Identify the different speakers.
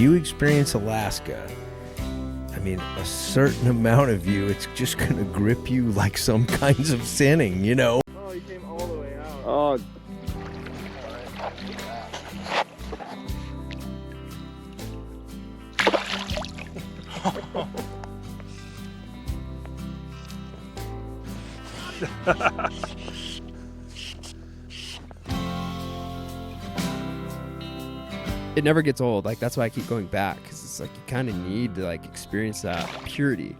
Speaker 1: you experience Alaska, I mean, a certain amount of you, it's just going to grip you like some kinds of sinning, you know?
Speaker 2: Oh, you came all the way out.
Speaker 3: Oh,
Speaker 4: It never gets old. Like, that's why I keep going back, because it's like you kind of need to like experience that purity.